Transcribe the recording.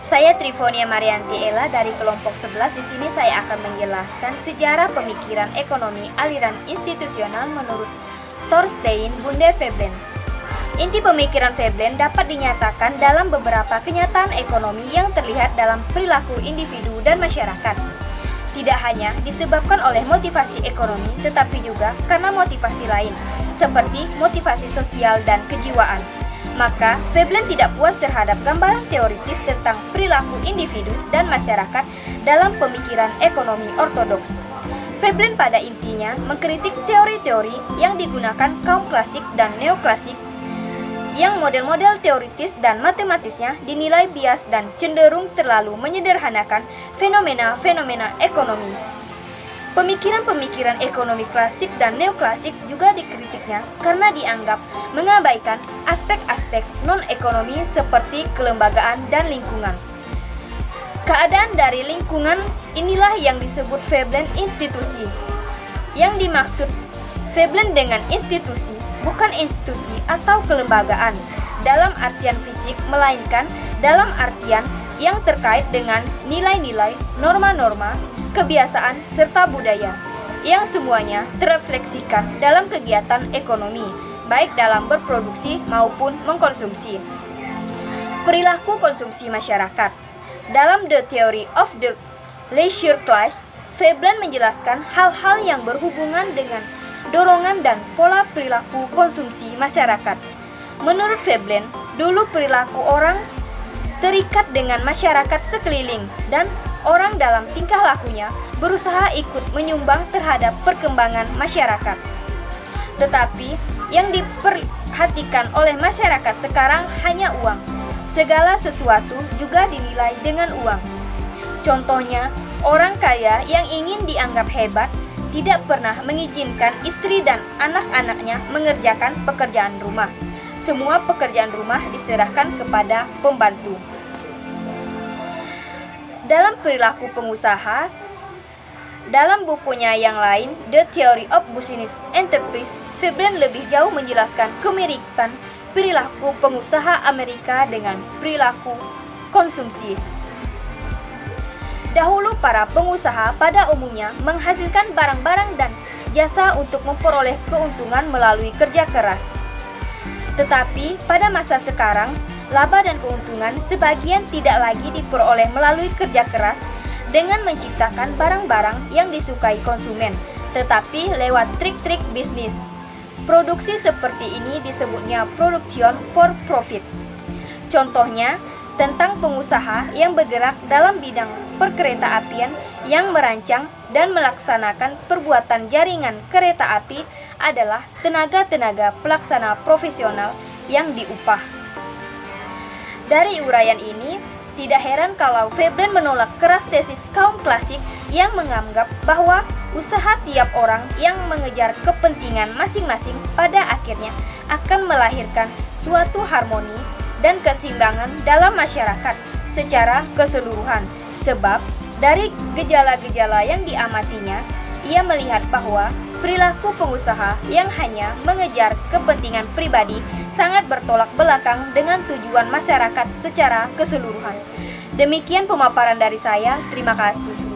Saya Trifonia Marianti Ella dari kelompok 11. Di sini saya akan menjelaskan sejarah pemikiran ekonomi aliran institusional menurut Thorstein Bunde Veblen. Inti pemikiran Veblen dapat dinyatakan dalam beberapa kenyataan ekonomi yang terlihat dalam perilaku individu dan masyarakat. Tidak hanya disebabkan oleh motivasi ekonomi, tetapi juga karena motivasi lain, seperti motivasi sosial dan kejiwaan. Maka, Veblen tidak puas terhadap gambaran teoritis tentang perilaku individu dan masyarakat dalam pemikiran ekonomi ortodoks. Veblen pada intinya mengkritik teori-teori yang digunakan kaum klasik dan neoklasik, yang model-model teoritis dan matematisnya dinilai bias dan cenderung terlalu menyederhanakan fenomena-fenomena ekonomi. Pemikiran-pemikiran ekonomi klasik dan neoklasik juga dikritiknya karena dianggap mengabaikan aspek-aspek non-ekonomi seperti kelembagaan dan lingkungan. Keadaan dari lingkungan inilah yang disebut Veblen institusi. Yang dimaksud Veblen dengan institusi bukan institusi atau kelembagaan dalam artian fisik, melainkan dalam artian yang terkait dengan nilai-nilai, norma-norma, kebiasaan, serta budaya, yang semuanya terrefleksikan dalam kegiatan ekonomi, baik dalam berproduksi maupun mengkonsumsi. Perilaku konsumsi masyarakat. Dalam The Theory of the Leisure Class, Veblen menjelaskan hal-hal yang berhubungan dengan dorongan dan pola perilaku konsumsi masyarakat. Menurut Veblen, dulu perilaku orang terikat dengan masyarakat sekeliling dan orang dalam tingkah lakunya berusaha ikut menyumbang terhadap perkembangan masyarakat. Tetapi yang diperhatikan oleh masyarakat sekarang hanya uang. Segala sesuatu juga dinilai dengan uang. Contohnya, orang kaya yang ingin dianggap hebat tidak pernah mengizinkan istri dan anak-anaknya mengerjakan pekerjaan rumah. Semua pekerjaan rumah diserahkan kepada pembantu. Dalam perilaku pengusaha, dalam bukunya yang lain, The Theory of Business Enterprise, Veblen lebih jauh menjelaskan kemiripan perilaku pengusaha Amerika dengan perilaku konsumsi. Dahulu para pengusaha pada umumnya menghasilkan barang-barang dan jasa untuk memperoleh keuntungan melalui kerja keras. Tetapi pada masa sekarang, laba dan keuntungan sebagian tidak lagi diperoleh melalui kerja keras dengan menciptakan barang-barang yang disukai konsumen, tetapi lewat trik-trik bisnis. Produksi seperti ini disebutnya production for profit. Contohnya, tentang pengusaha yang bergerak dalam bidang perkereta-apian yang merancang dan melaksanakan perbuatan jaringan kereta api adalah tenaga-tenaga pelaksana profesional yang diupah. Dari uraian ini, tidak heran kalau Veblen menolak keras tesis kaum klasik yang menganggap bahwa usaha tiap orang yang mengejar kepentingan masing-masing pada akhirnya akan melahirkan suatu harmoni dan keseimbangan dalam masyarakat secara keseluruhan. Sebab dari gejala-gejala yang diamatinya, ia melihat bahwa perilaku pengusaha yang hanya mengejar kepentingan pribadi sangat bertolak belakang dengan tujuan masyarakat secara keseluruhan. Demikian pemaparan dari saya. Terima kasih.